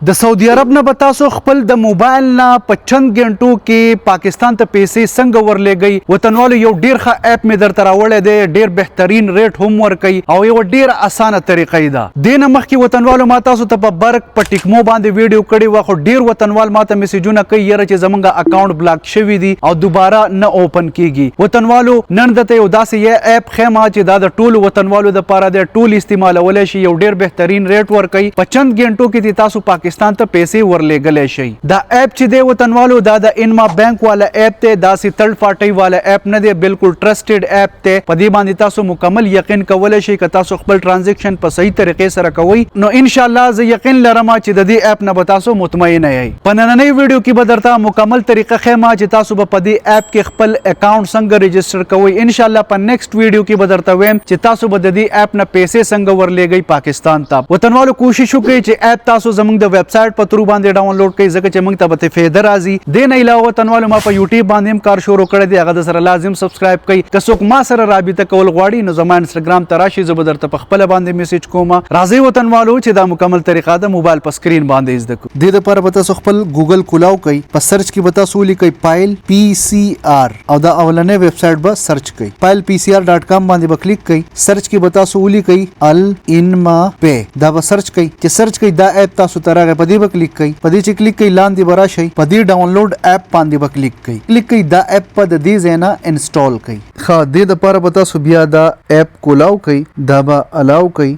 د سعودي عرب نه بتاسو خپل د موبایل نه په چند غنټو کې پاکستان ته پیسې څنګه ورلېږي وطنوالو یو ډیر ښه اپ می درته راوړی دی ډیر بهترین ریټ هم ورکوي او یو ډیر اسانه طریقه ده دې نه مخکې وطنوالو ما تاسو ته په برق په ټیکمو باندې ویډیو کړی و خو ډیر وطنوال ماته میسجونه کوي یره چې زمونږ اکاونټ بلاک شوی دی او دوباره نه اوپن کیږي وطنوالو نن دته یو داسې یو اپ خېما چې دا د ټولو وطنوالو لپاره د ټول استعمالولای شي یو ډیر بهترین ریټ ورکوي په چند غنټو کې تاسو پاکستان ته پیسې ورلېږلی شي دا اپ چې دی وطنوالو دا د انما بانک والا اپ ته داسې تھرد پارټي والا اپ نه دی بالکل ټرسټډ اپ ته په دې باندې تاسو مکمل یقین کولای شئ که تاسو خپل ټرانزیکشن په صحیح طریقې سره کوئ نو ان شاء الله زه یقین لرم چې د دې اپ نه به تاسو مطمئن یئ په نننۍ ویډیو کې به درته مکمل طریقه ښیم چې تاسو به په دې اپ کې خپل اکاونټ څنګه رجسټر کوئ ان شاء الله په نیکسټ ویډیو کې به درته وایم چې تاسو به د دې اپ نه پیسې څنګه ورلېږئ پاکستان ته وطنوالو کوشش وکړئ چې اپ تاسو زموږ د ویب سایټ په تھرو باندې ډاونلوډ کړئ ځکه چې موږ ته به فایده راځي دې نه علاوه وطنوالو ما په یوټیوب باندې هم کار شروع کړی دی هغه د سره لازم سبسکرایب کړئ که څوک ما سره رابطه کول غواړي نو زما انسټاګرام ته راشي زه به درته په خپله باندې میسج کوم راځئ وطنوالو چې دا مکمل طریقه د موبایل په سکرین باندې زده کړو دې دپاره به تاسو خپل ګوګل کولاو کړئ په سرچ کې به تاسو ولیکئ پایل PCR او دا اولنۍ ویب سایټ به سرچ کړئ pilepcr.com باندې به کلیک کړئ سرچ کې به تاسو ولیکئ الانما پے دا به سرچ کړئ چې سرچ کړئ دا اپ تاسو ته راغی په دې به کلیک کړئ په دې چې کلیک کړئ لاندې به راشئ په دې ډاونلوډ اپ باندې به کلیک کړئ دا اپ په د دې ځای نه انسټال کړئ ښه دې دپاره به تاسو بیا دا اپ کولاو کړئ دا به الاو کړئ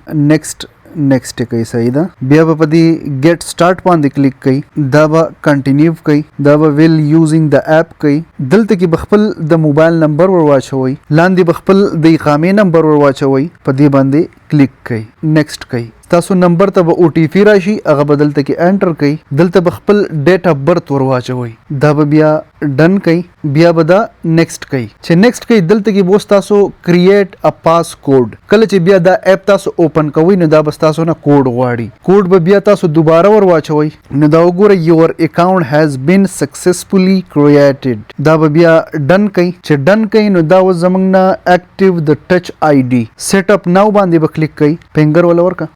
نیکسټ کوي صحیح ده بیا به په دې ګیټ سٹارټ باندې کلیک کړئ دا به کنټینیو کړئ دا به ویل یوزینګ د اپ کړئ دلته کې به خپل د موبایل نمبر ور واچوئ لاندې به خپل د اقامې نمبر ور واچوئ په دې باندې کلیک کړئ نیکسټ کړئ تاسو نمبر ته به او ټي پی راشي هغه به دلته کې انټر کړئ دلته به خپل ډیټ اف برث ور واچوئ دا به بیا ډن کړئ بیا به دا نیکسټ کړئ چې نیکسټ کړئ دلته کې به تاسو کریټ ا پاس کوډ کله چې بیا دا اپ تاسو اوپن کوئ نو دا به تاسو نه کوډ غواړي کوډ به بیا تاسو دوباره ور واچوئ نو دا وګورئ یور اکاونټ هیز بین سکسسفولي کریټډ دا به بیا ډن کړئ چې ډن کړئ نو دا و زمونږ نه اکټیو د ټچ آی ډي سیټ اپ ناو باندې به کلیک کړئ فنګر ولا ورکا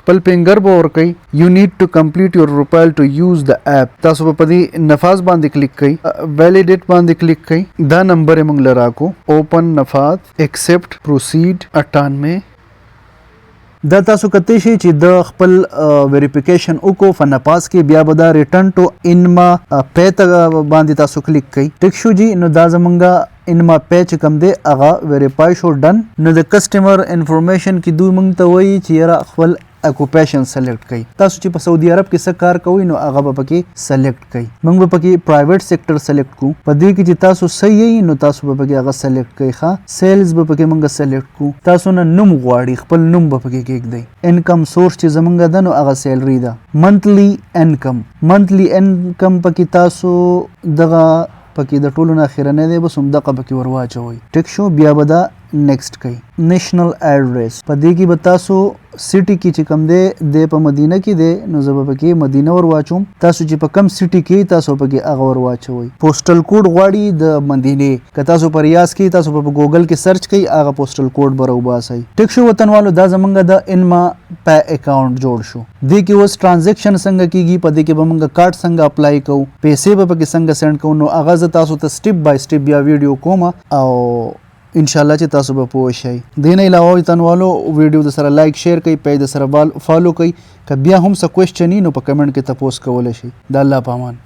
خپل فنګر به ورکړئ یو نیډ ټو کمپلیټ یور پروفایل ټو یوز د اپ تاسو به په دې نفاذ باندې کلیک کړئ ویلیډیټ باندې کلیک کړئ دا نمبر یې موږ له راکو اوپن نفاذ ایکسپټ پروسیډ 98 دا تاسو کته شي چې د خپل ویریفیکیشن وکړو فنپاس کې بیا به دا ریټرن ټو انما پے ته باندې تاسو کلیک کړئ ټیک شو جی نو دا زمونږه انما پے چې کوم دی هغه ویریفای شو ډن نو د کسټمر انفارمیشن کې دوی موږ ته وایي چې یاره خپل اکوپیشن سلیکټ کړئ تاسو چې په سعودي عرب کې څه کار کوئ نو هغه به پکې سلیکټ کړئ موږ به پکې پرایویټ سیکټر سلیکټ کوو په دې کې چې تاسو صحیح یې نو تاسو به پکې هغه سلیکټ کړئ ښه سیلز به پکې موږ سلیکټ کوو تاسو نه نوم غواړي خپل نوم به پکې کېږدئ انکم سورس چې زمونږ ده نو هغه سیلري ده منتلی انکم پکې تاسو دغه پکې د ټولو نه اخرنی دی بس همدغه پکې ور واچوئ ټیک شو بیا به دا نیکسټ کړئ نیشنل ایډریس په دې کې به تاسو سټي کې چې کوم دی په مدینه کې دی نو زه به پکې مدینه ور واچوم تاسو چې په کم سټي کې تاسو پکې هغه ور واچوئ پوسټل کوډ غواړي د مدینې که تاسو په ریاض کې تاسو په ګوګل کې سرچ کړئ هغه پوسټل کوډ به راوباسئ ټیک شو وطنوالو دا زمونږ د انما پے اکاونټ جوړ شو دې کې اوس ټرانزیکشن څنګه کیږي په دې کې به موږ کارت څنګه اپلای کوو پیسې به پکې څنګه سینډ کوو نو هغه زه تاسو ته سټیپ بای سټیپ بیا ویډیو کوم او ان شاء الله چې تاسو به پوه شئ دې نه علاوه وطنوالو ویډیو د سره لایک شیر کړئ پیج د سره فالو کړئ که بیا هم څه کوېسچن وي نو په کمنټ کې تپوس کولی شئ د الله په امان